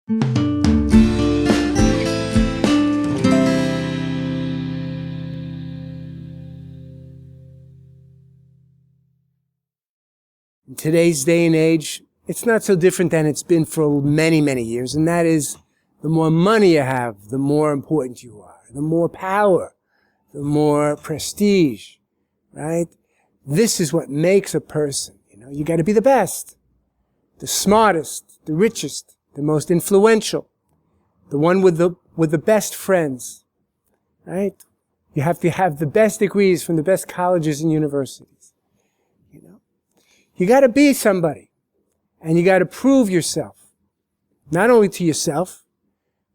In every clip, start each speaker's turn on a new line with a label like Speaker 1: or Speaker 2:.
Speaker 1: In today's day and age, it's not so different than it's been for many, many years, and that is the more money you have, the more important you are, the more power, the more prestige, right? This is what makes a person. You got to be the best, the smartest, the richest, the most influential, the one with the best friends, right? You have to have the best degrees from the best colleges and universities. You got to be somebody, and you got to prove yourself, not only to yourself,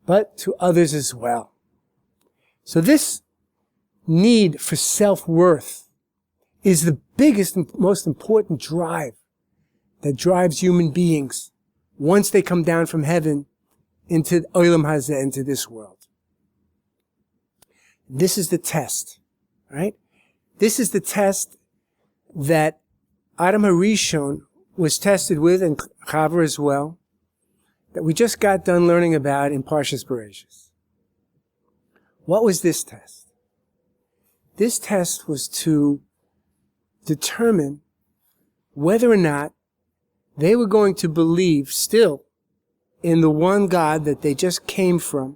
Speaker 1: but to others as well. So this need for self-worth is the biggest and most important drive that drives human beings once they come down from heaven into Olam Hazeh, into this world. This is the test, right? This is the test that Adam HaRishon was tested with, and Chava as well, that we just got done learning about in Parshas Bereshis. What was this test? This test was to determine whether or not they were going to believe still in the one God that they just came from,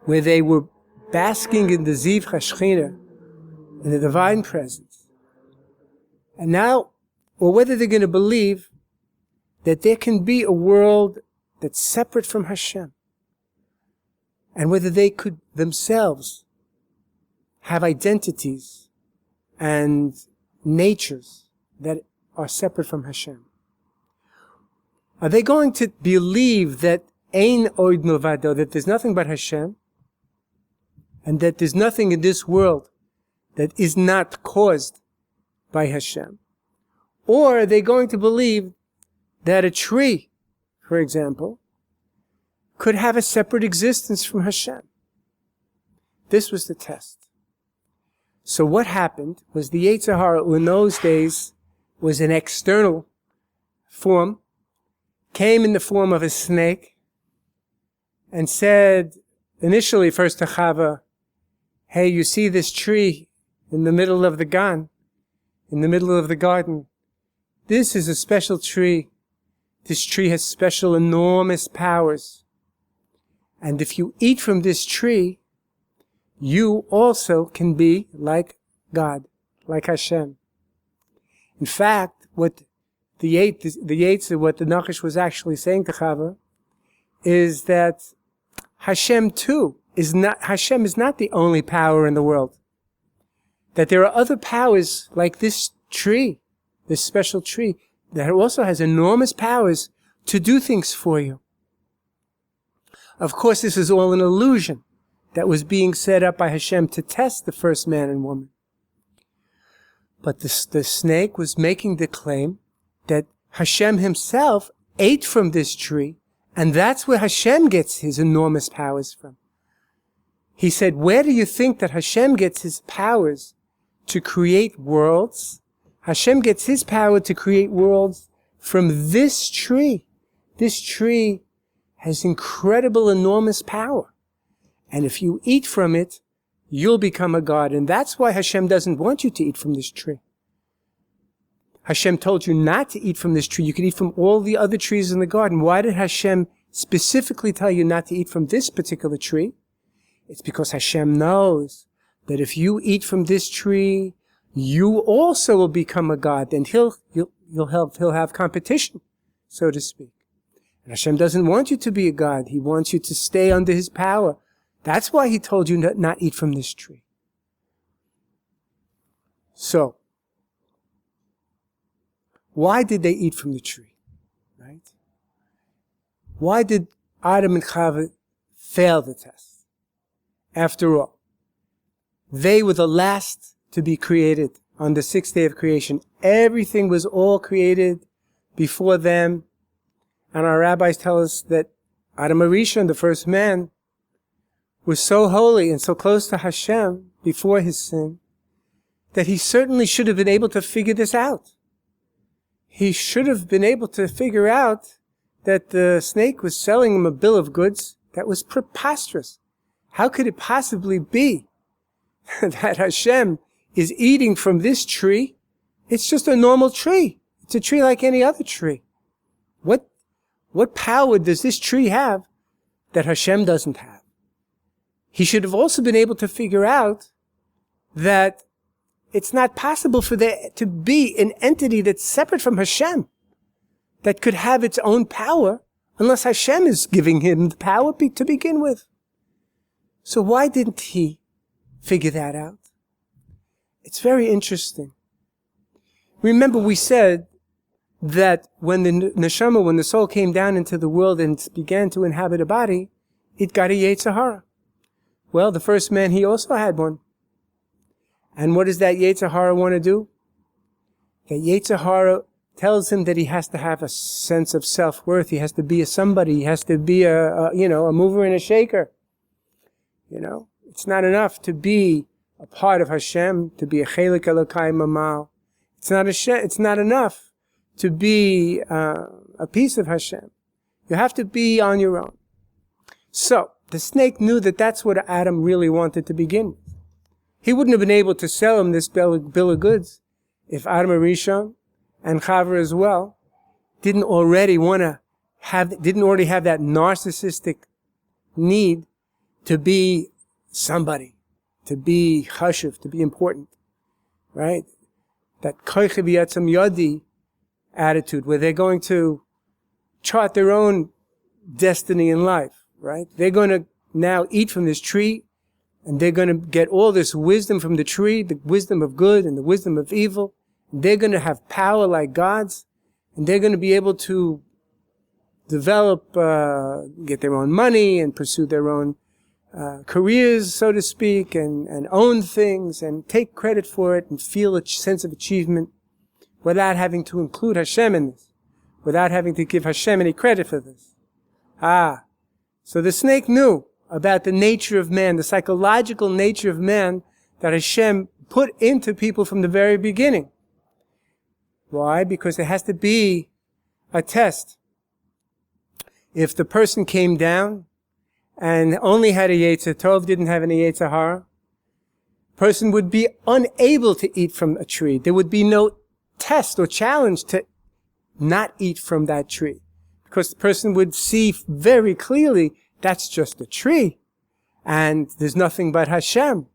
Speaker 1: where they were basking in the Ziv HaShechina, in the divine presence. And now, or whether they're going to believe that there can be a world that's separate from Hashem, and whether they could themselves have identities and natures that are separate from Hashem. Are they going to believe that Ein Od Milvado, that there's nothing but Hashem, and that there's nothing in this world that is not caused by Hashem? Or are they going to believe that a tree, for example, could have a separate existence from Hashem? This was the test. So what happened was the Yetzer Hara, who in those days was an external form, came in the form of a snake and said initially first to Chava, hey, you see this tree in the middle of the Gan, in the middle of the garden? This is a special tree. This tree has special, enormous powers. And if you eat from this tree, you also can be like God, like Hashem. In fact, what the Nachash was actually saying to Chava is that Hashem too Hashem is not the only power in the world. That there are other powers like this tree, this special tree, that also has enormous powers to do things for you. Of course, this is all an illusion that was being set up by Hashem to test the first man and woman. But the snake was making the claim that Hashem himself ate from this tree, and that's where Hashem gets his enormous powers from. He said, where do you think that Hashem gets his powers to create worlds? Hashem gets his power to create worlds from this tree. This tree has incredible, enormous power. And if you eat from it, you'll become a god. And that's why Hashem doesn't want you to eat from this tree. Hashem told you not to eat from this tree. You can eat from all the other trees in the garden. Why did Hashem specifically tell you not to eat from this particular tree? It's because Hashem knows that if you eat from this tree, you also will become a god, and he'll have competition, so to speak. And Hashem doesn't want you to be a god. He wants you to stay under his power. That's why he told you not eat from this tree. So, why did they eat from the tree? Right? Why did Adam and Chava fail the test? After all, they were the last to be created on the sixth day of creation. Everything was all created before them. And our rabbis tell us that Adam HaRishon, the first man, was so holy and so close to Hashem before his sin that he certainly should have been able to figure this out. He should have been able to figure out that the snake was selling him a bill of goods that was preposterous. How could it possibly be that Hashem is eating from this tree? It's just a normal tree. It's a tree like any other tree. What power does this tree have that Hashem doesn't have? He should have also been able to figure out that it's not possible for there to be an entity that's separate from Hashem that could have its own power unless Hashem is giving him the power to begin with. So why didn't he figure that out? It's very interesting. Remember, we said that when the neshama, when the soul came down into the world and began to inhabit a body, it got a Yetzer Hara. Well, the first man, he also had one. And what does that Yetzer Hara want to do? That Yetzer Hara tells him that he has to have a sense of self-worth. He has to be a somebody. He has to be a mover and a shaker. It's not enough to be a part of Hashem, to be a chelik Elokai mamal. It's not enough to be a piece of Hashem. You have to be on your own. So, the snake knew that that's what Adam really wanted to begin with. He wouldn't have been able to sell him this bill of goods if Adam Arishon and Chava as well didn't already have that narcissistic need to be somebody, to be chashuv, to be important, right? That koiche v'yatzam yodi attitude where they're going to chart their own destiny in life, right? They're going to now eat from this tree, and they're going to get all this wisdom from the tree, the wisdom of good and the wisdom of evil. And they're going to have power like gods, and they're going to be able to develop, get their own money and pursue their own careers, so to speak, and own things and take credit for it and feel a sense of achievement without having to include Hashem in this, without having to give Hashem any credit for this. So the snake knew about the nature of man, the psychological nature of man that Hashem put into people from the very beginning. Why? Because there has to be a test. If the person came down and only had a Yetzer Tov, didn't have any Yetzer Hara, person would be unable to eat from a tree. There would be no test or challenge to not eat from that tree. Because the person would see very clearly that's just a tree. And there's nothing but Hashem.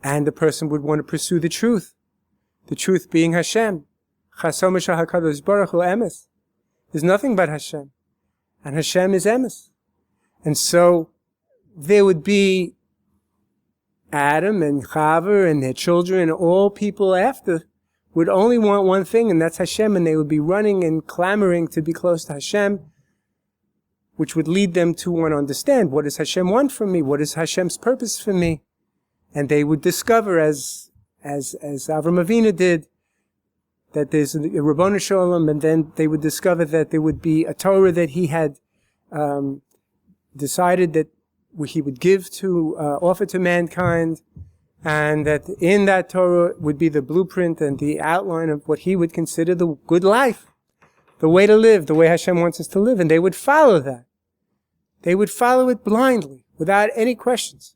Speaker 1: And the person would want to pursue the truth. The truth being Hashem. There's nothing but Hashem. And Hashem is emes. And so there would be Adam and Chava and their children and all people after would only want one thing, and that's Hashem, and they would be running and clamoring to be close to Hashem, which would lead them to want to understand, what does Hashem want from me? What is Hashem's purpose for me? And they would discover, as Avram Avinu did, that there's a Rabbanu Shalom, and then they would discover that there would be a Torah that he had decided that he would give to, offer to mankind, and that in that Torah would be the blueprint and the outline of what he would consider the good life, the way to live, the way Hashem wants us to live, and they would follow that. They would follow it blindly, without any questions,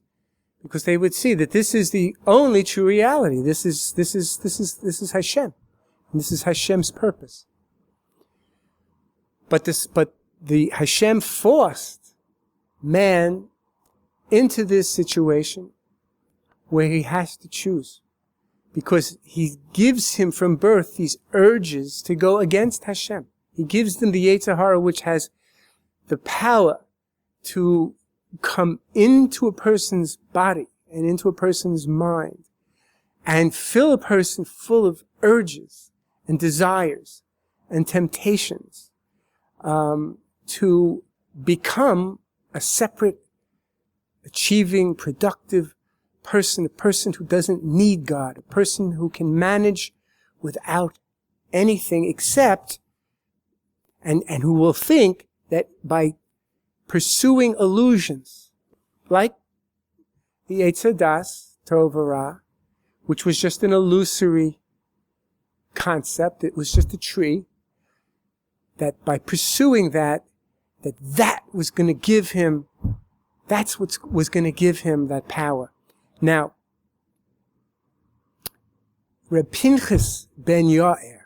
Speaker 1: because they would see that this is the only true reality. This is Hashem, and this is Hashem's purpose. But the Hashem forced man into this situation where he has to choose, because he gives him from birth these urges to go against Hashem. He gives them the Yetzer Hara, which has the power to come into a person's body and into a person's mind and fill a person full of urges and desires and temptations to become a separate, achieving, productive person, a person who doesn't need God, a person who can manage without anything except, and who will think that by pursuing illusions, like the Eitz Das, Tov Ra, which was just an illusory concept, it was just a tree, that by pursuing that was going to give him, that's what was going to give him that power. Now, Reb Pinchas ben Yair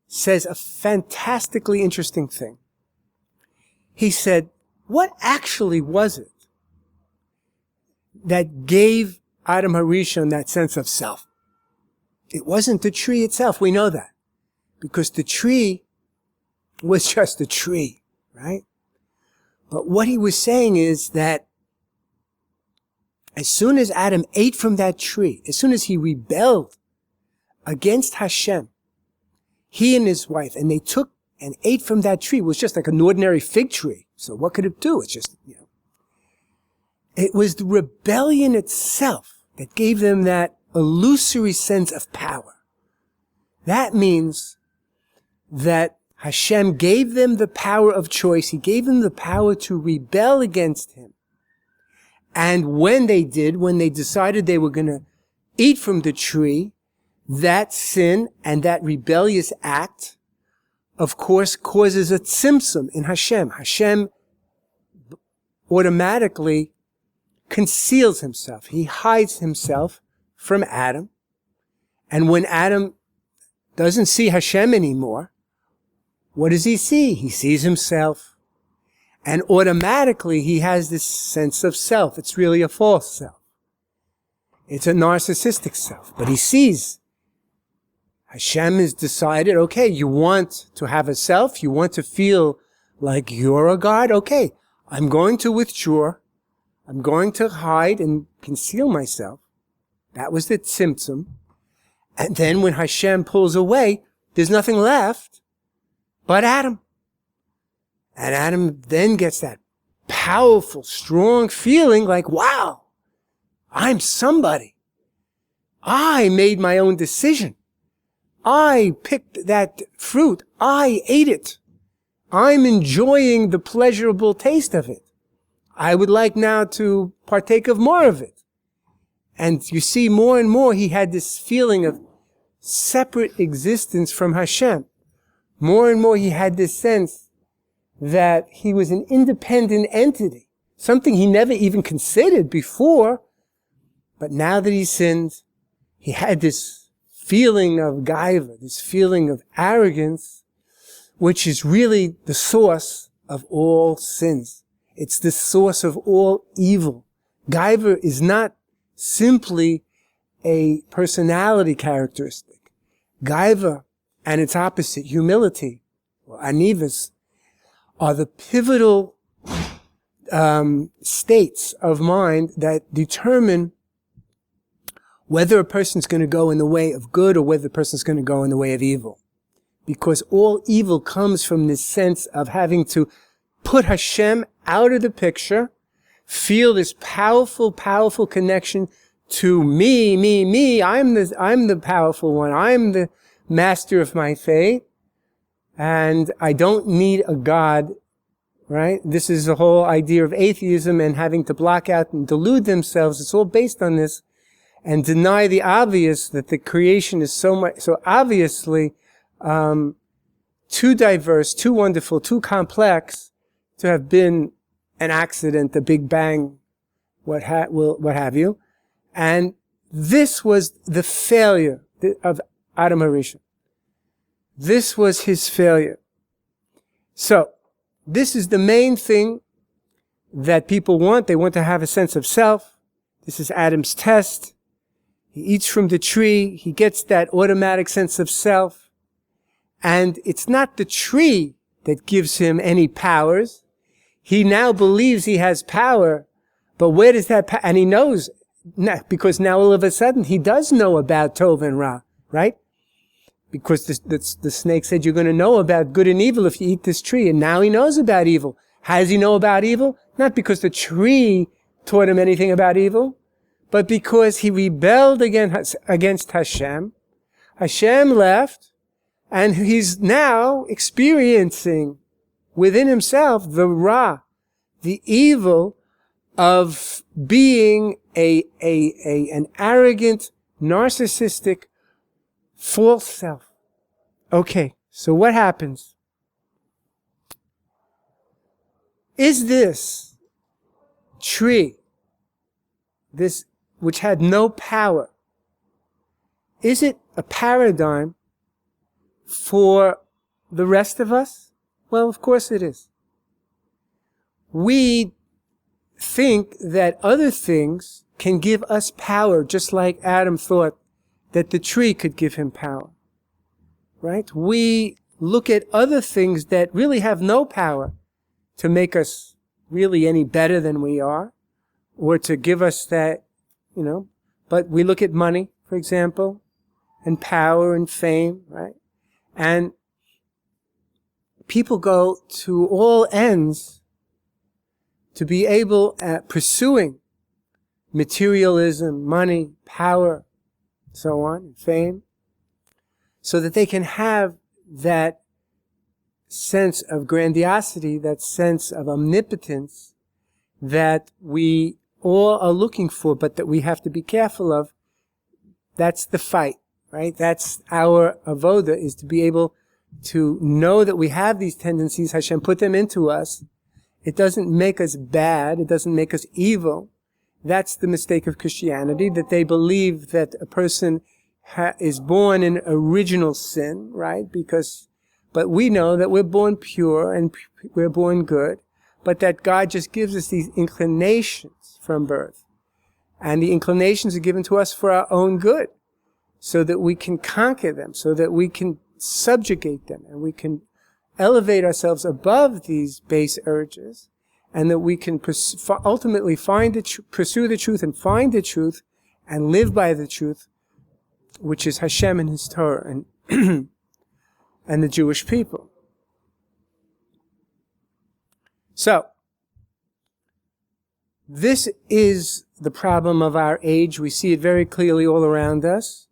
Speaker 1: says a fantastically interesting thing. He said, what actually was it that gave Adam HaRishon that sense of self? It wasn't the tree itself. We know that. Because the tree was just a tree, right? But what he was saying is that as soon as Adam ate from that tree, as soon as he rebelled against Hashem, he and his wife, and they took and ate from that tree, it was just like an ordinary fig tree. So what could it do? It's just, it was the rebellion itself that gave them that illusory sense of power. That means that Hashem gave them the power of choice. He gave them the power to rebel against him. And when they did, when they decided they were going to eat from the tree, that sin and that rebellious act, of course, causes a tzimtzum in Hashem. Hashem automatically conceals himself. He hides himself from Adam. And when Adam doesn't see Hashem anymore, what does he see? He sees himself. And automatically he has this sense of self. It's really a false self. It's a narcissistic self. But he sees Hashem has decided, okay, you want to have a self, you want to feel like you're a God, okay, I'm going to withdraw, I'm going to hide and conceal myself. That was the tzimtzum. And then when Hashem pulls away, there's nothing left but Adam. And Adam then gets that powerful, strong feeling like, wow, I'm somebody. I made my own decision. I picked that fruit. I ate it. I'm enjoying the pleasurable taste of it. I would like now to partake of more of it. And you see more and more he had this feeling of separate existence from Hashem. More and more he had this sense that he was an independent entity, something he never even considered before. But now that he sinned, he had this feeling of gaiva, this feeling of arrogance, which is really the source of all sins. It's the source of all evil. Gaiva is not simply a personality characteristic. Gaiva and its opposite, humility, or anivas, are the pivotal states of mind that determine whether a person's going to go in the way of good or whether a person's going to go in the way of evil. Because all evil comes from this sense of having to put Hashem out of the picture, feel this powerful, powerful connection to me. I'm the powerful one. I'm the master of my fate. And I don't need a God, right? This is the whole idea of atheism and having to block out and delude themselves. It's all based on this. And deny the obvious, that the creation is so obviously too diverse, too wonderful, too complex to have been an accident, a big bang, what have you. And this was the failure of Adam HaRishon. This was his failure. So, this is the main thing that people want. They want to have a sense of self. This is Adam's test. He eats from the tree. He gets that automatic sense of self. And it's not the tree that gives him any powers. He now believes he has power. But where does that power? And he knows, because now all of a sudden he does know about Tov and Ra, right? Because the snake said you're going to know about good and evil if you eat this tree. And now he knows about evil. How does he know about evil? Not because the tree taught him anything about evil, but because he rebelled against Hashem. Hashem left, and he's now experiencing within himself the Ra, the evil of being an arrogant, narcissistic, false self. Okay, so what happens? Is this tree, this which had no power, is it a paradigm for the rest of us? Well, of course it is. We think that other things can give us power, just like Adam thought that the tree could give him power. Right? We look at other things that really have no power to make us really any better than we are, or to give us that, but we look at money, for example, and power and fame, right? And people go to all ends to be able at pursuing materialism, money, power, so on, fame, so that they can have that sense of grandiosity, that sense of omnipotence that we all are looking for, but that we have to be careful of. That's the fight, right? That's our avoda, is to be able to know that we have these tendencies. Hashem put them into us. It doesn't make us bad. It doesn't make us evil. That's the mistake of Christianity, that they believe that a person is born in original sin, right? But we know that we're born pure and we're born good, but that God just gives us these inclinations from birth. And the inclinations are given to us for our own good, so that we can conquer them, so that we can subjugate them, and we can elevate ourselves above these base urges, and that we can ultimately pursue the truth and find the truth and live by the truth, which is Hashem and His Torah and and the Jewish people. So, this is the problem of our age. We see it very clearly all around us,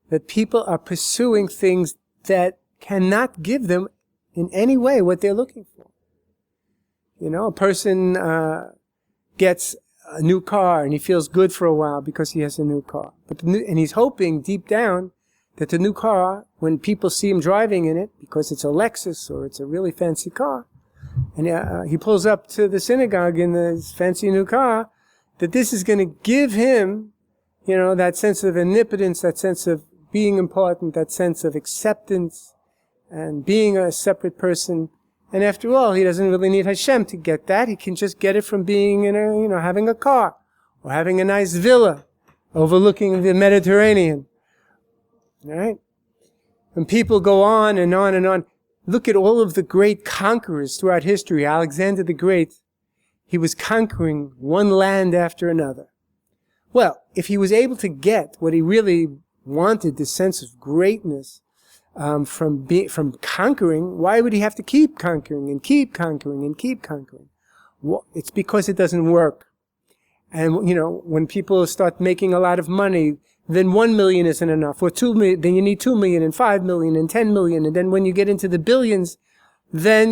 Speaker 1: that people are pursuing things that cannot give them in any way what they're looking for. A person gets a new car and he feels good for a while because he has a new car. And he's hoping deep down that the new car, when people see him driving in it, because it's a Lexus or it's a really fancy car, and he pulls up to the synagogue in this fancy new car, that this is going to give him, that sense of omnipotence, that sense of being important, that sense of acceptance, and being a separate person. And after all, he doesn't really need Hashem to get that. He can just get it from being having a car, or having a nice villa overlooking the Mediterranean. All right? And people go on and on and on. Look at all of the great conquerors throughout history. Alexander the Great, he was conquering one land after another. Well, if he was able to get what he really wanted, this sense of greatness, from conquering, why would he have to keep conquering and keep conquering and keep conquering? Well, it's because it doesn't work. And, when people start making a lot of money, then 1 million isn't enough, or 2 million, then you need 2 million and 5 million and 10 million. And then when you get into the billions, then,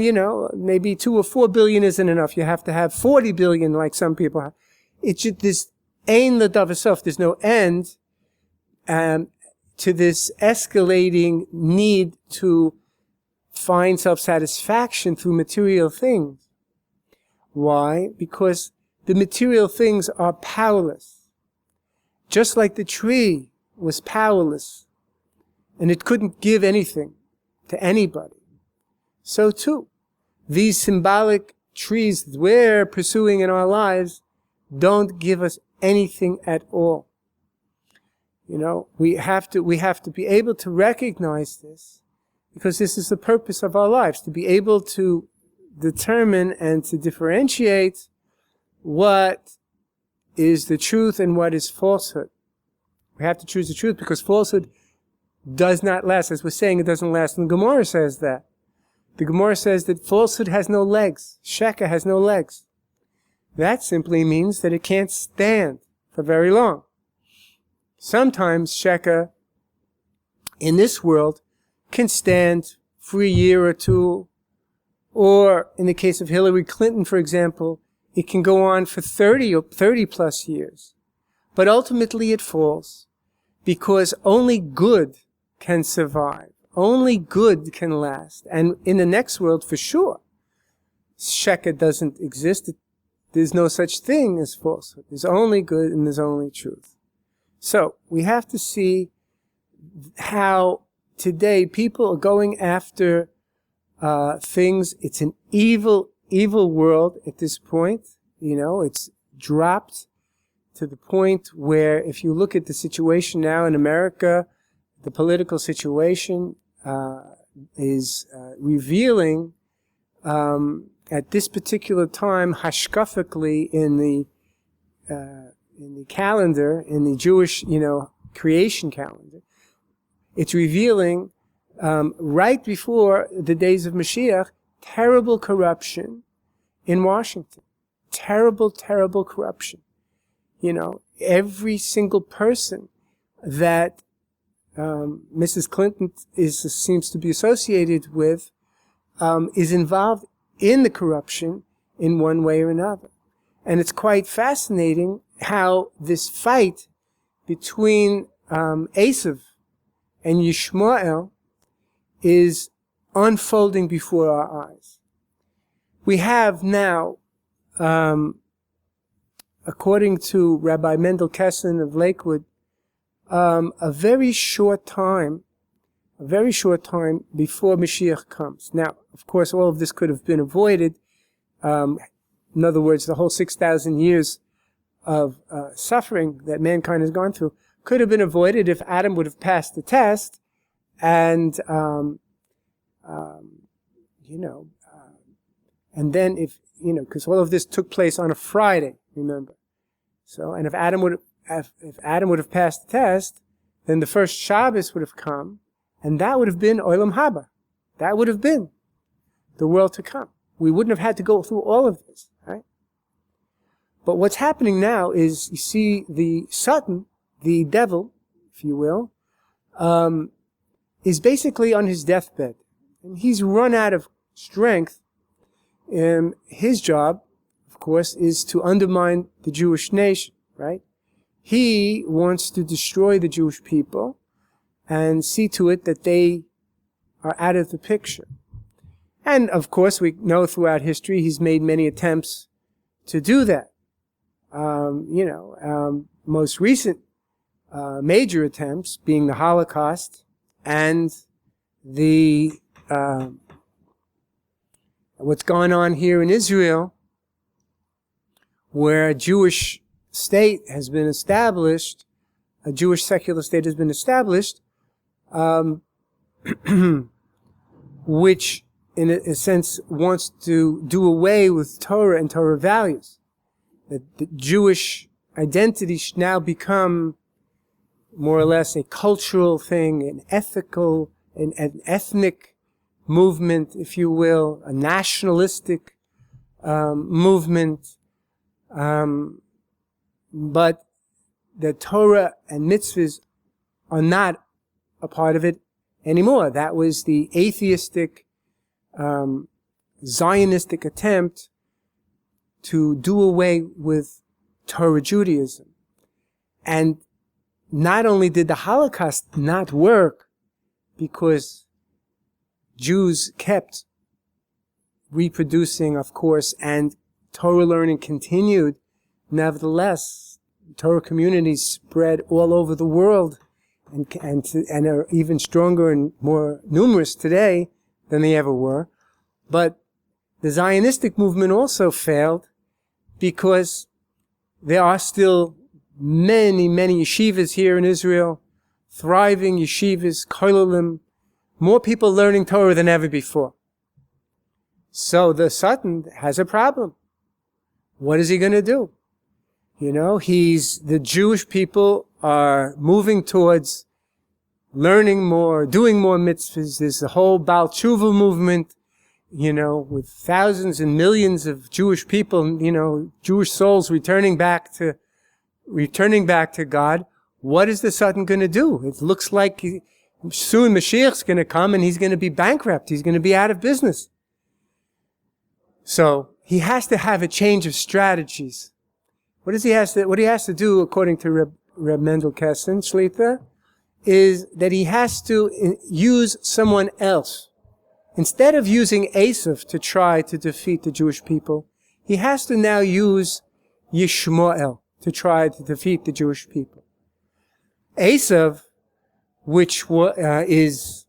Speaker 1: maybe 2 or 4 billion isn't enough. You have to have 40 billion like some people have. It's just this ain l'dav itself. There's no end to this escalating need to find self-satisfaction through material things. Why? Because the material things are powerless. Just like the tree was powerless, and it couldn't give anything to anybody. So too, these symbolic trees we're pursuing in our lives don't give us anything at all. We have to be able to recognize this, because this is the purpose of our lives, to be able to determine and to differentiate what is the truth and what is falsehood. We have to choose the truth, because falsehood does not last. As we're saying, it doesn't last. And the Gemara says that. The Gemara says that falsehood has no legs. Sheka has no legs. That simply means that it can't stand for very long. Sometimes Sheka in this world can stand for a year or two, or in the case of Hillary Clinton, for example, it can go on for 30 plus years. But ultimately it falls, because only good can survive. Only good can last. And in the next world, for sure. sheker doesn't exist. There's no such thing as falsehood. There's only good and there's only truth. So we have to see how today people are going after things. It's an evil world at this point. It's dropped to the point where if you look at the situation now in America, the political situation is revealing at this particular time, hashkafically in the calendar, in the Jewish, creation calendar, it's revealing right before the days of Mashiach, terrible corruption in Washington. Terrible, terrible corruption. Every single person that Mrs. Clinton seems to be associated with is involved in the corruption in one way or another. And it's quite fascinating how this fight between Esav and Yishmael is unfolding before our eyes. We have now, according to Rabbi Mendel Kessin of Lakewood, a very short time before Mashiach comes. Now, of course, all of this could have been avoided. In other words, the whole 6,000 years of suffering that mankind has gone through could have been avoided if Adam would have passed the test, and and then if because all of this took place on a Friday, remember. So, and if Adam would have passed the test, then the first Shabbos would have come, and that would have been Olam Haba. That would have been the world to come. We wouldn't have had to go through all of this, right? But what's happening now is, you see, the Satan, the devil, if you will, is basically on his deathbed. And he's run out of strength. And his job, of course, is to undermine the Jewish nation, right? He wants to destroy the Jewish people and see to it that they are out of the picture. And, of course, we know throughout history he's made many attempts to do that. Most recent major attempts being the Holocaust and the what's going on here in Israel, where a Jewish state has been established, a Jewish secular state has been established, which in a sense wants to do away with Torah and Torah values. That the Jewish identity should now become more or less a cultural thing, an ethical, an ethnic movement, if you will, a nationalistic movement. But the Torah and mitzvahs are not a part of it anymore. That was the atheistic, Zionistic attempt to do away with Torah Judaism. And not only did the Holocaust not work because Jews kept reproducing, of course, and Torah learning continued, nevertheless, Torah communities spread all over the world and are even stronger and more numerous today than they ever were. But the Zionistic movement also failed because there are still many, many yeshivas here in Israel, thriving yeshivas, kollalim, more people learning Torah than ever before. So the Satan has a problem. What is he going to do? The Jewish people are moving towards learning more, doing more mitzvahs. There's the whole Baal Tshuva movement, with thousands and millions of Jewish people, Jewish souls returning back to God. What is the Satan going to do? It looks like soon Mashiach's going to come and he's going to be bankrupt. He's going to be out of business. So he has to have a change of strategies. What he has to do, according to Reb Mendel Kessin, Shlita, is that he has to use someone else instead of using Esav to try to defeat the Jewish people, he has to now use Yishmael to try to defeat the Jewish people. Esav, which is,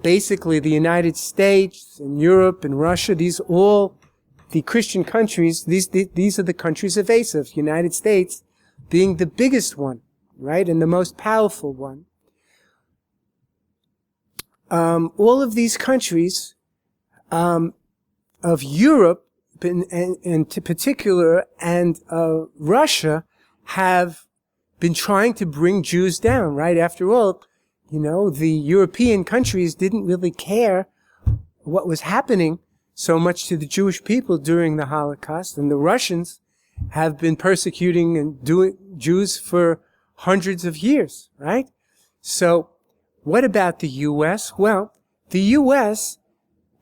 Speaker 1: basically the United States and Europe and Russia, these all the Christian countries, these are the countries of Esav, United States being the biggest one, right, and the most powerful one. All of these countries of Europe, in particular, and Russia, have been trying to bring Jews down, right? After all, the European countries didn't really care what was happening so much to the Jewish people during the Holocaust, and the Russians have been persecuting and doing Jews for hundreds of years, right? So, what about the U.S.? Well, the U.S.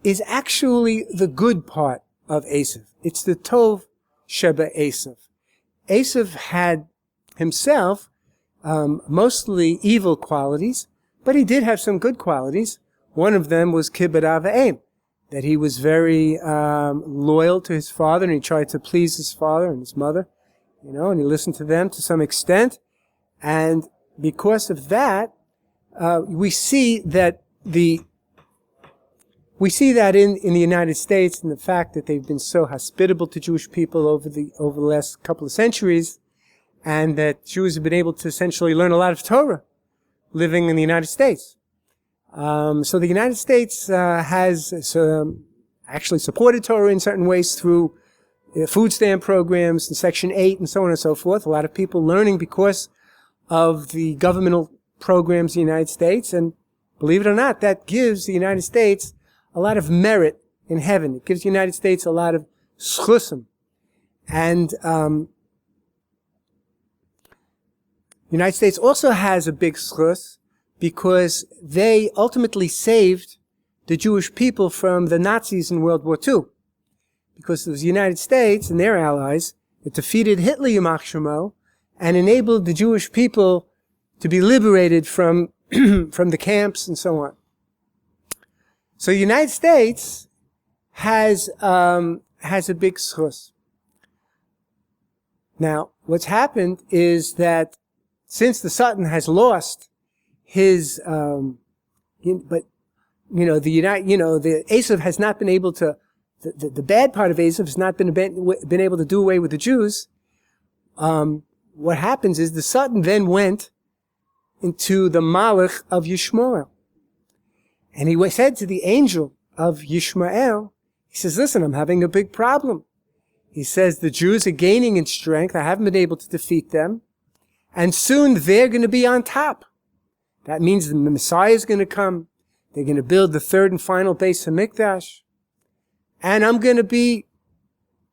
Speaker 1: is actually the good part of Esav. It's the Tov Sheba Esav. Esav had himself mostly evil qualities, but he did have some good qualities. One of them was kibbud av v'em, that he was very loyal to his father, and he tried to please his father and his mother, and he listened to them to some extent. And because of that, we see that in the United States, and the fact that they've been so hospitable to Jewish people over the last couple of centuries, and that Jews have been able to essentially learn a lot of Torah living in the United States. So the United States has actually supported Torah in certain ways through food stamp programs and Section 8 and so on and so forth. A lot of people learning because of the governmental programs in the United States, and believe it or not, that gives the United States a lot of merit in heaven. It gives the United States a lot of schusim. And the United States also has a big schus because they ultimately saved the Jewish people from the Nazis in World War II. Because it was the United States and their allies that defeated Hitler, Yamach Shemo, and enabled the Jewish people to be liberated from the camps and so on. So the United States has a big schus. Now, what's happened is that since the Sultan has lost his, the Esav has not been able to, the bad part of Esav has not been able to do away with the Jews. What happens is the Sultan then went into the Malach of Yishmael. And he said to the angel of Yishmael, he says, listen, I'm having a big problem. He says, the Jews are gaining in strength. I haven't been able to defeat them. And soon they're going to be on top. That means the Messiah is going to come. They're going to build the third and final Beis HaMikdash. And I'm going to be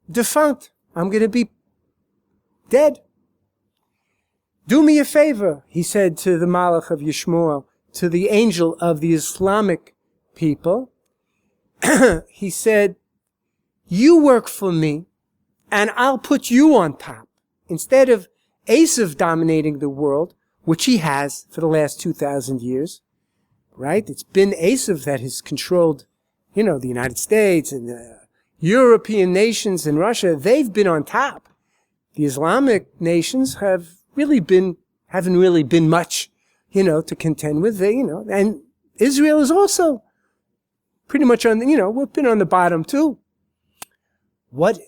Speaker 1: defunct. I'm going to be dead. Do me a favor, he said to the Malach of Yishmael, to the angel of the Islamic people. He said, you work for me, and I'll put you on top. Instead of Esav dominating the world, which he has for the last 2,000 years, right? It's been Esav that has controlled, the United States and the European nations and Russia. They've been on top. The Islamic nations haven't really been much, to contend with. And Israel is also pretty much on, we've been on the bottom too.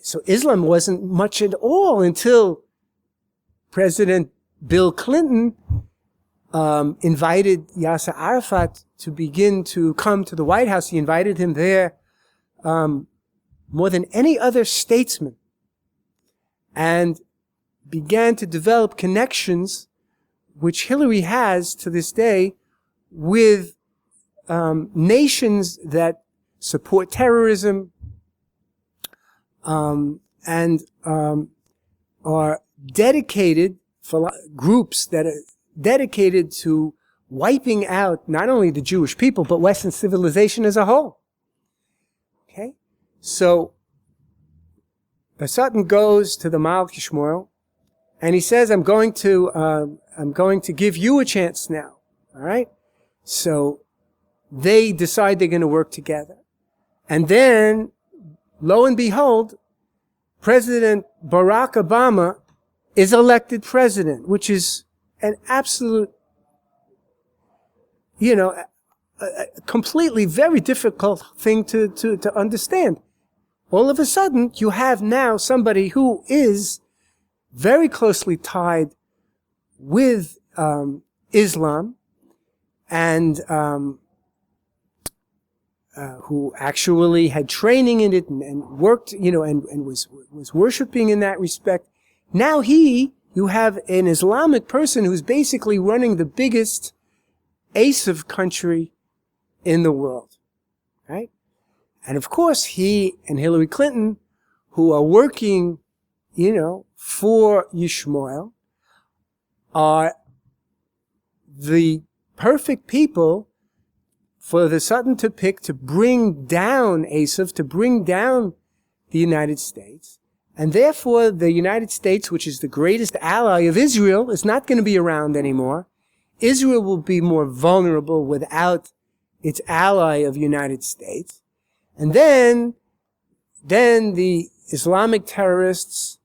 Speaker 1: So Islam wasn't much at all until President Bill Clinton invited Yasser Arafat to begin to come to the White House. He invited him there more than any other statesman, and began to develop connections, which Hillary has to this day, with nations that support terrorism and are dedicated, groups that are dedicated to wiping out not only the Jewish people, but Western civilization as a whole. Okay? So, the Sultan goes to the Malach Yishmael, and he says, I'm going to give you a chance now. All right? So, they decide they're going to work together. And then, lo and behold, President Barack Obama is elected president, which is an absolute, a completely very difficult thing to understand. All of a sudden, you have now somebody who is very closely tied with Islam, and who actually had training in it and worked, and was worshiping in that respect. Now you have an Islamic person who's basically running the biggest ace of country in the world, right? And of course, he and Hillary Clinton, who are working, for Yishmael, are the perfect people for the Satan to pick to bring down Asaph, to bring down the United States. And therefore, the United States, which is the greatest ally of Israel, is not going to be around anymore. Israel will be more vulnerable without its ally of United States. And then the Islamic terrorists,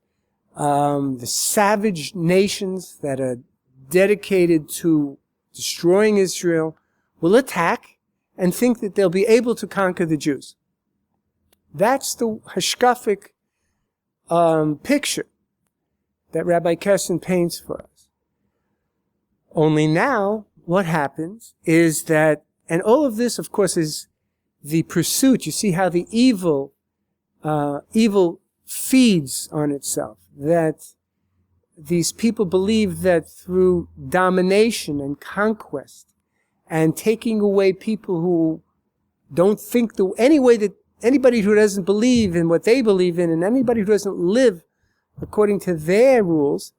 Speaker 1: the savage nations that are dedicated to destroying Israel, will attack and think that they'll be able to conquer the Jews. That's the hashkafic picture that Rabbi Kessin paints for us. Only now, what happens is that, and all of this, of course, is the pursuit. You see how the evil feeds on itself. That these people believe that through domination and conquest and taking away people who don't think any way that anybody who doesn't believe in what they believe in, and anybody who doesn't live according to their rules,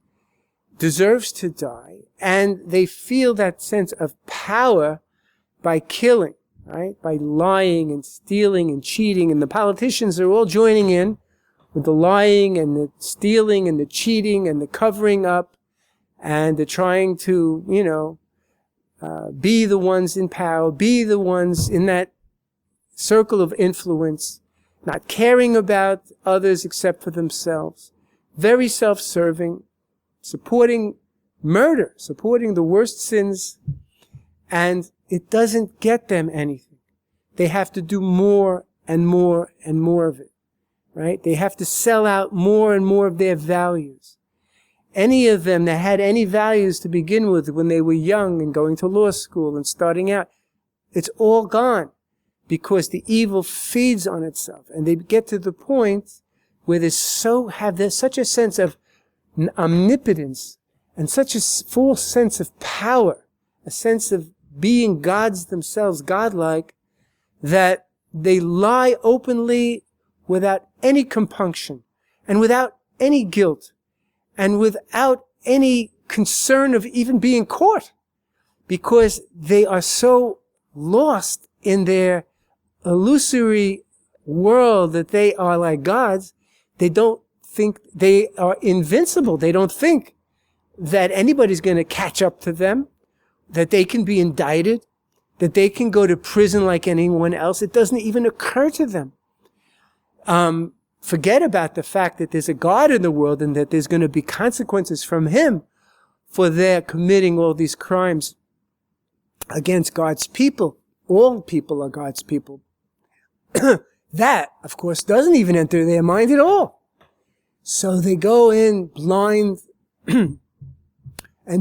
Speaker 1: deserves to die. And they feel that sense of power by killing, right? By lying and stealing and cheating. And the politicians are all joining in with the lying and the stealing and the cheating and the covering up. And they're trying to, be the ones in power, be the ones in that circle of influence, not caring about others except for themselves, very self-serving, supporting murder, supporting the worst sins, and it doesn't get them anything. They have to do more and more and more of it, right? They have to sell out more and more of their values. Any of them that had any values to begin with when they were young and going to law school and starting out, it's all gone because the evil feeds on itself. And they get to the point where there's such a sense of omnipotence and such a full sense of power, a sense of being gods themselves, godlike, that they lie openly without any compunction and without any guilt and without any concern of even being caught, because they are so lost in their illusory world that they are like gods. They don't think they are invincible. They don't think that anybody's going to catch up to them, that they can be indicted, that they can go to prison like anyone else. It doesn't even occur to them. Forget about the fact that there's a God in the world and that there's going to be consequences from him for their committing all these crimes against God's people. All people are God's people. That, of course, doesn't even enter their mind at all. So they go in blind and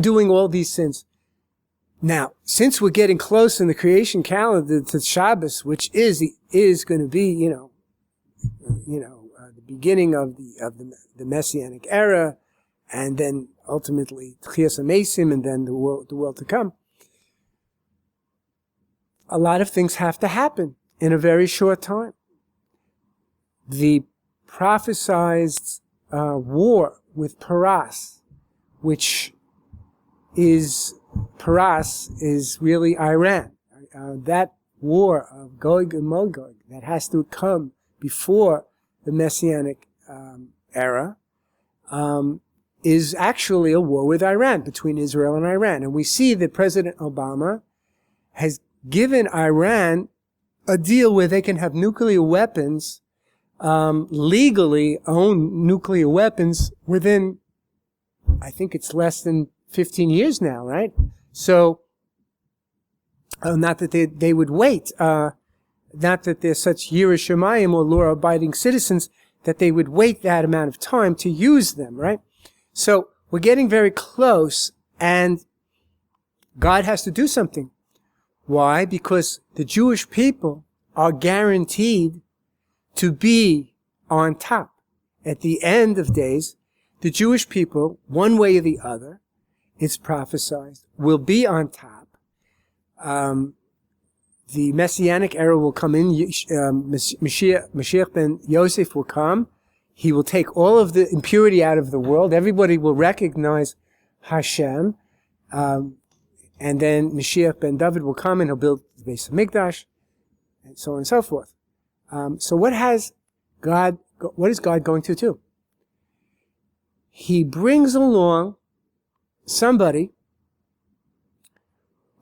Speaker 1: doing all these sins. Now, since we're getting close in the creation calendar to Shabbos, which is going to be, the beginning of the Messianic era, and then ultimately Tchias HaMesim, and then the world to come. A lot of things have to happen in a very short time. The prophesized war with Paras, which is really Iran. That war of Gog and Magog that has to come before the Messianic era is actually a war with Iran, between Israel and Iran. And we see that President Obama has given Iran a deal where they can have nuclear weapons, legally own nuclear weapons within, I think it's less than 15 years now, right? So, not that they would wait, not that they're such Yireh Shamayim or law-abiding citizens, that they would wait that amount of time to use them, right? So, we're getting very close, and God has to do something. Why? Because the Jewish people are guaranteed to be on top. At the end of days, the Jewish people, one way or the other, it's prophesied, will be on top. The Messianic era will come in. Mashiach ben Yosef will come. He will take all of the impurity out of the world. Everybody will recognize Hashem. And then Mashiach ben David will come and he'll build the Beis Hamikdash, and so on and so forth. So what is God going to do? He brings along somebody,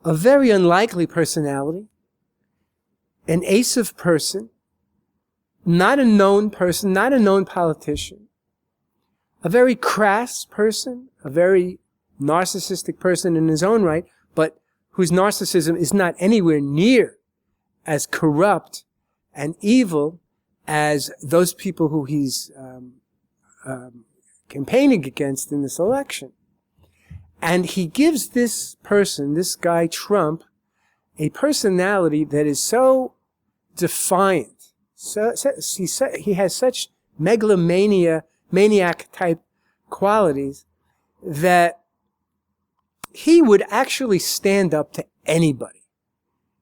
Speaker 1: a very unlikely personality, an Asaph person, not a known person, not a known politician, a very crass person, a very narcissistic person in his own right, but whose narcissism is not anywhere near as corrupt and evil as those people who he's campaigning against in this election. And he gives this person, this guy Trump, a personality that is so defiant. He has such maniac type qualities that he would actually stand up to anybody.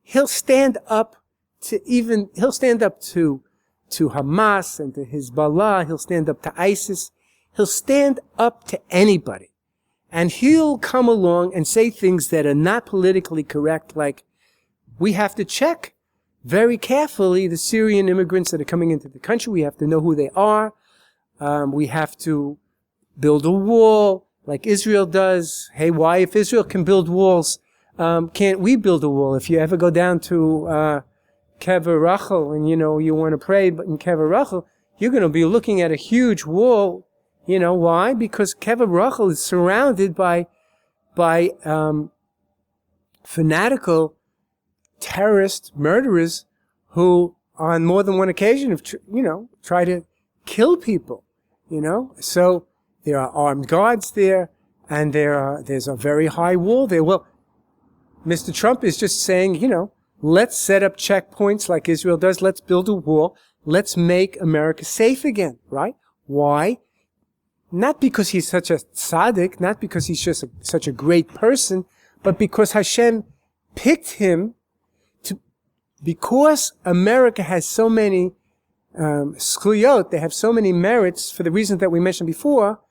Speaker 1: He'll stand up to Hamas and to Hezbollah. He'll stand up to ISIS. He'll stand up to anybody. And he'll come along and say things that are not politically correct, like, we have to check very carefully the Syrian immigrants that are coming into the country. We have to know who they are. We have to build a wall like Israel does. Hey, why, if Israel can build walls, can't we build a wall? If you ever go down to Kever Rachel and, you want to pray in Kever Rachel, you're going to be looking at a huge wall. You know why? Because Kever Rachel is surrounded by fanatical terrorist murderers who, on more than one occasion, have try to kill people. So there are armed guards there, and there's a very high wall there. Well, Mr. Trump is just saying, let's set up checkpoints like Israel does. Let's build a wall. Let's make America safe again, right? Why? Not because he's such a tzaddik, not because he's just such a great person, but because Hashem picked him because America has so many zchuyot, they have so many merits for the reasons that we mentioned before.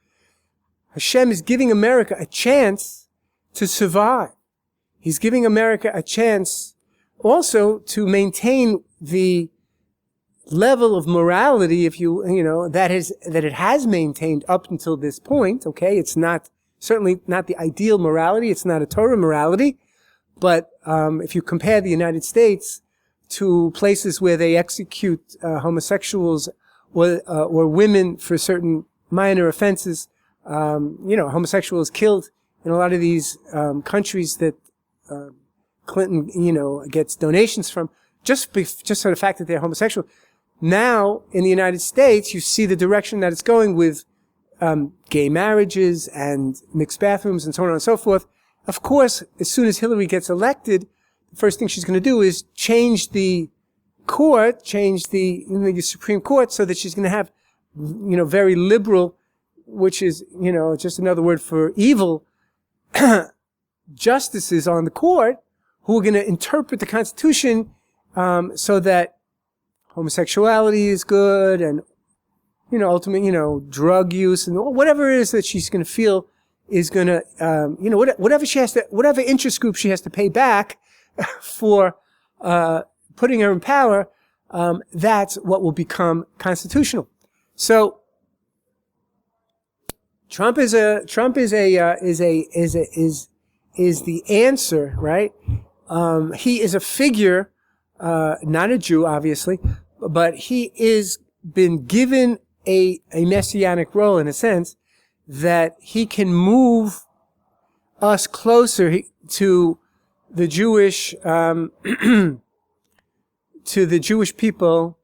Speaker 1: Hashem is giving America a chance to survive. He's giving America a chance also to maintain the level of morality, that it has maintained up until this point. Okay, it's certainly not the ideal morality. It's not a Torah morality, but if you compare the United States to places where they execute homosexuals or women for certain minor offenses, homosexuals killed in a lot of these countries that Clinton, gets donations from, just for the fact that they're homosexual. Now, in the United States, you see the direction that it's going with gay marriages and mixed bathrooms and so on and so forth. Of course, as soon as Hillary gets elected, the first thing she's going to do is change the court, change the Supreme Court, so that she's going to have, very liberal, which is, just another word for evil, justices on the court who are going to interpret the Constitution so that homosexuality is good and, ultimately, drug use and whatever it is that she's going to feel is going to, whatever interest group she has to pay back for putting her in power, that's what will become constitutional. So Trump is the answer, right, he is a figure, not a Jew, obviously, but he is been given a messianic role in a sense that he can move us closer to the Jewish to the Jewish people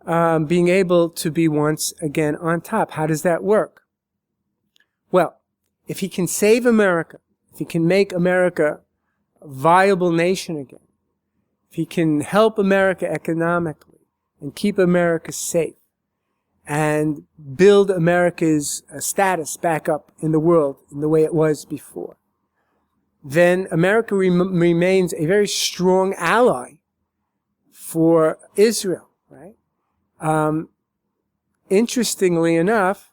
Speaker 1: being able to be once again on top. How does that work? Well, if he can save America, if he can make America a viable nation again, if he can help America economically and keep America safe and build America's status back up in the world in the way it was before, then America remains a very strong ally for Israel, right? Interestingly enough,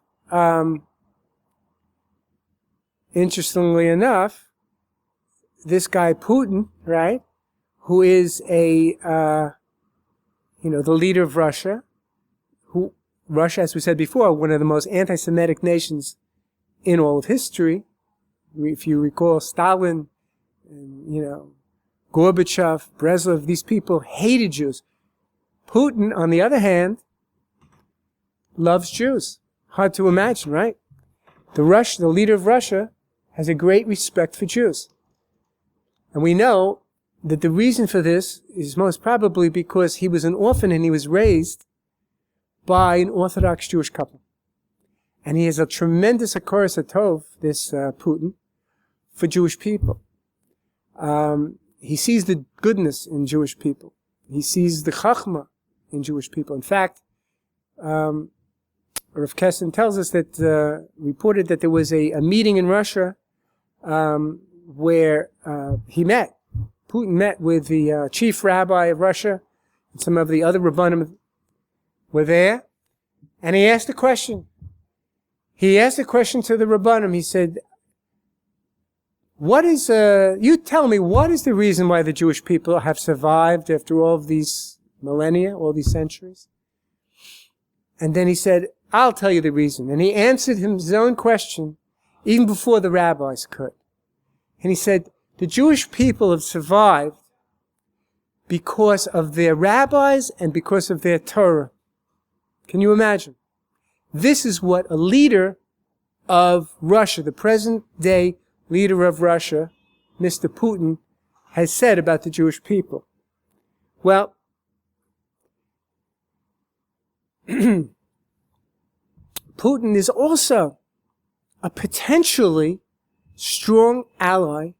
Speaker 1: this guy Putin, right, who is the leader of Russia, Russia, as we said before, one of the most anti-Semitic nations in all of history. If you recall, Stalin, and, Gorbachev, Brezhnev, these people hated Jews. Putin, on the other hand, loves Jews. Hard to imagine, right? The leader of Russia, has a great respect for Jews. And we know that the reason for this is most probably because he was an orphan and he was raised by an Orthodox Jewish couple. And he has a tremendous hakaras hatov, this Putin, for Jewish people. He sees the goodness in Jewish people. He sees the chachma in Jewish people. In fact, Rav Kessin tells us that, reported that there was a meeting in Russia where Putin met with the chief rabbi of Russia, and some of the other rabbanim were there, and he asked a question. He asked a question to the rabbanim. He said, you tell me, what is the reason why the Jewish people have survived after all of these millennia, all these centuries? And then he said, I'll tell you the reason. And he answered his own question even before the rabbis could. And he said, the Jewish people have survived because of their rabbis and because of their Torah. Can you imagine? This is what a leader of Russia, the present day leader of Russia, Mr. Putin, has said about the Jewish people. Well, Putin is also a potentially strong ally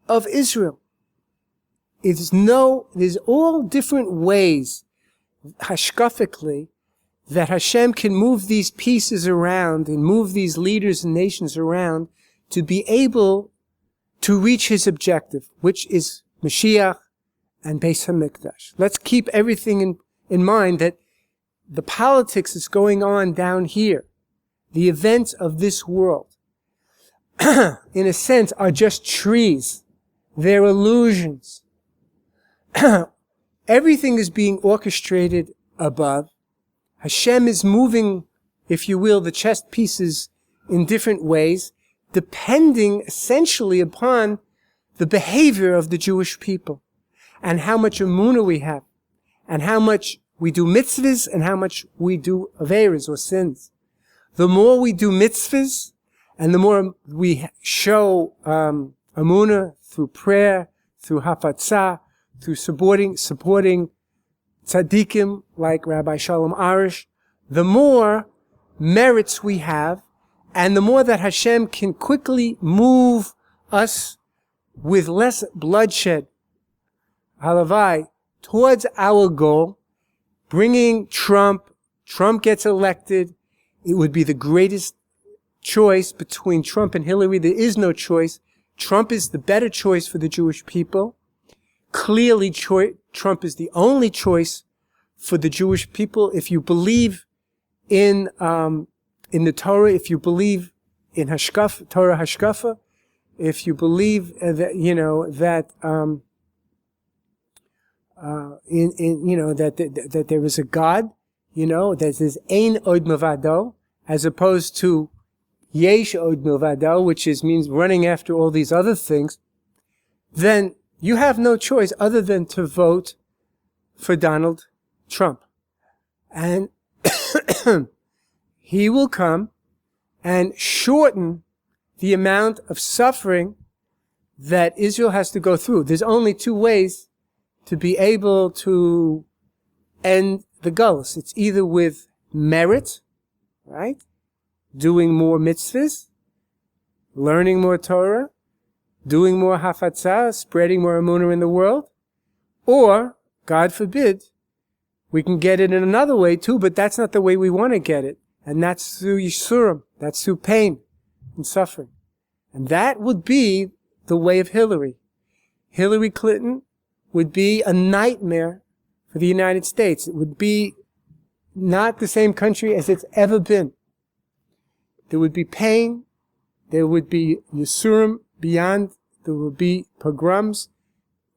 Speaker 1: of Israel. There's all different ways, hashkafically, that Hashem can move these pieces around and move these leaders and nations around to be able to reach his objective, which is Mashiach and Beis HaMikdash. Let's keep everything in mind that the politics that's going on down here, the events of this world, in a sense, are just trees. They're illusions. Everything is being orchestrated above. Hashem is moving, if you will, the chess pieces in different ways, depending essentially upon the behavior of the Jewish people and how much emunah we have and how much we do mitzvahs and how much we do averas or sins. The more we do mitzvahs and the more we show emunah through prayer, through hafatzah, through supporting tzaddikim like Rabbi Shalom Arush, the more merits we have, and the more that Hashem can quickly move us with less bloodshed, halavai, towards our goal, bringing Trump gets elected. It would be the greatest choice between Trump and Hillary. There is no choice. Trump is the better choice for the Jewish people. Clearly, Trump is the only choice for the Jewish people. If you believe in the Torah, if you believe in Torah Hashkafa, if you believe that that there is a God, that there's Ein Od Milvado, as opposed to Yesh Od Milvado, which means running after all these other things, then you have no choice other than to vote for Donald Trump. And he will come and shorten the amount of suffering that Israel has to go through. There's only two ways to be able to end the Gullus. It's either with merit, right? Doing more mitzvahs, learning more Torah, doing more hafatzah, spreading more emunah in the world, or, God forbid, we can get it in another way too, but that's not the way we want to get it. And that's through Yisurim. That's through pain and suffering. And that would be the way of Hillary. Hillary Clinton would be a nightmare for the United States. It would be not the same country as it's ever been. There would be pain. There would be Yisurim beyond. There would be pogroms.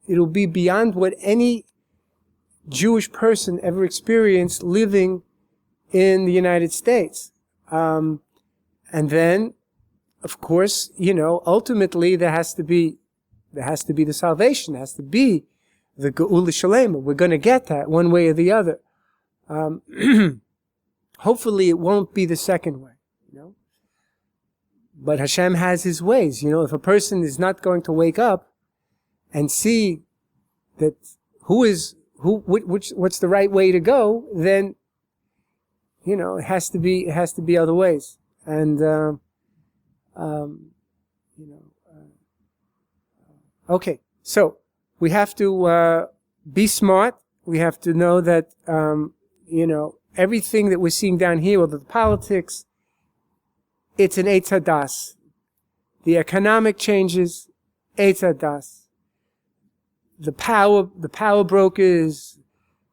Speaker 1: It will be beyond what any Jewish person ever experienced living in the United States. And then, of course, ultimately there has to be the salvation. There has to be the Geula Shalema. We're going to get that one way or the other. Hopefully it won't be the second way, But Hashem has His ways. If a person is not going to wake up and see that what's the right way to go, then, it has to be other ways. And, okay. So we have to, be smart. We have to know that, everything that we're seeing down here, whether the politics, it's an Eitz Hadas. The economic changes, Eitz Hadas. The power brokers,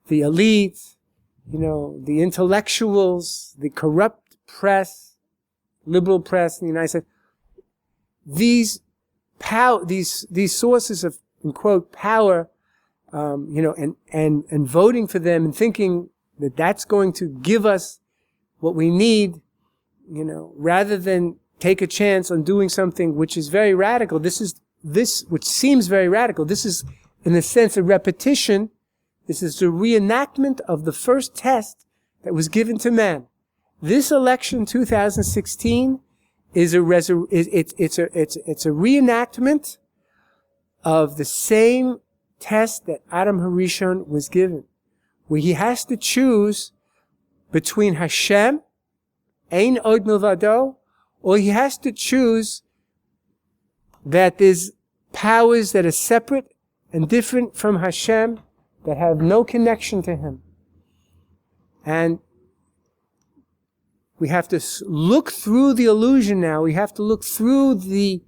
Speaker 1: the elite, the intellectuals, the corrupt press, liberal press in the United States. These sources of, in quote, power, and voting for them and thinking that that's going to give us what we need, rather than take a chance on doing something which is very radical. Which seems very radical. This is, in a sense, a repetition. This is the reenactment of the first test that was given to man. This election, 2016, it's a reenactment of the same test that Adam Harishon was given, where he has to choose between Hashem, Ein Od Milvado, or he has to choose that there's powers that are separate and different from Hashem, that have no connection to Him. And we have to look through the illusion now. We have to look through the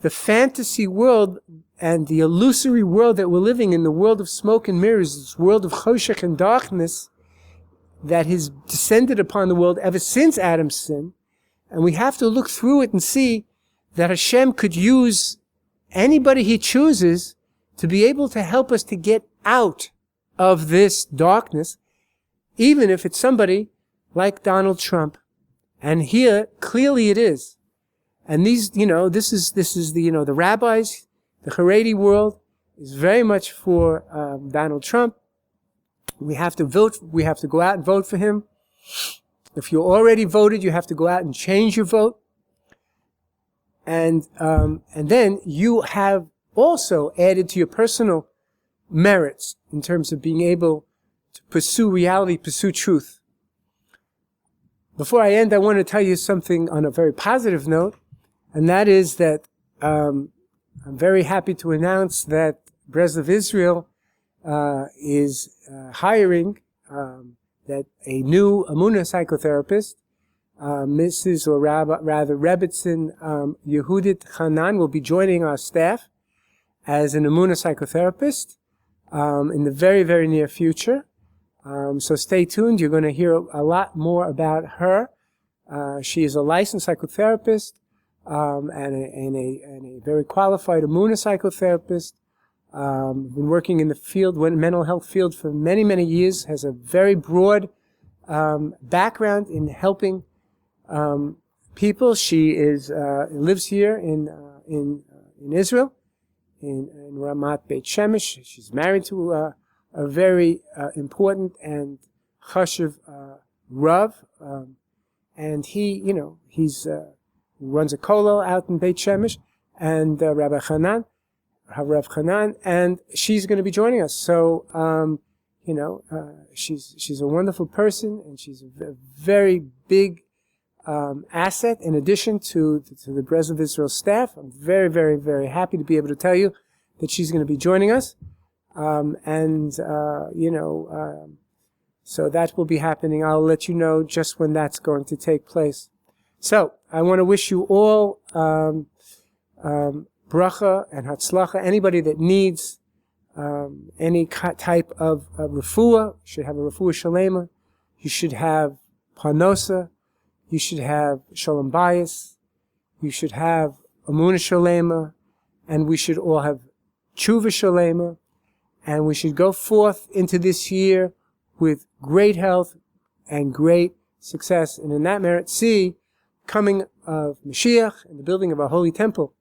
Speaker 1: fantasy world and the illusory world that we're living in, the world of smoke and mirrors, this world of choshech and darkness that has descended upon the world ever since Adam's sin. And we have to look through it and see that Hashem could use anybody He chooses to be able to help us to get out of this darkness, even if it's somebody like Donald Trump. And here, clearly it is. And these, this is the rabbis, the Haredi world is very much for Donald Trump. We have to vote. We have to go out and vote for him. If you already voted, you have to go out and change your vote. And then you have also added to your personal merits in terms of being able to pursue reality, pursue truth. Before I end, I want to tell you something on a very positive note, and that is that I'm very happy to announce that Breslov Israel is hiring that a new Emunah psychotherapist, Mrs. or rather Rebbitzin Yehudit Hanan, will be joining our staff as an Emunah psychotherapist in the very, very near future. So stay tuned. You're going to hear a lot more about her. She is a licensed psychotherapist and a very qualified Emunah psychotherapist. Been working in the field, mental health field, for many, many years. Has a very broad background in helping people. She lives here in in Israel, in Ramat Beit Shemesh. She's married to a very important and chashuv Rav, and he's runs a kollel out in Beit Shemesh, and Rabbi Hanan, Rav Hanan, and she's going to be joining us. So, she's a wonderful person, and she's a very big asset in addition to the Brez of Israel staff. I'm very, very, very happy to be able to tell you that she's going to be joining us. So that will be happening. I'll let you know just when that's going to take place. So I want to wish you all bracha and hatzlacha. Anybody that needs any type of refuah should have a refuah shalema. You should have parnosa. You should have shalom bayis. You should have amunah shalema. And we should all have tshuva shalema. And we should go forth into this year with great health and great success. And in that merit, see coming of Mashiach and the building of our holy temple.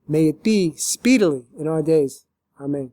Speaker 1: May it be speedily in our days. Amen.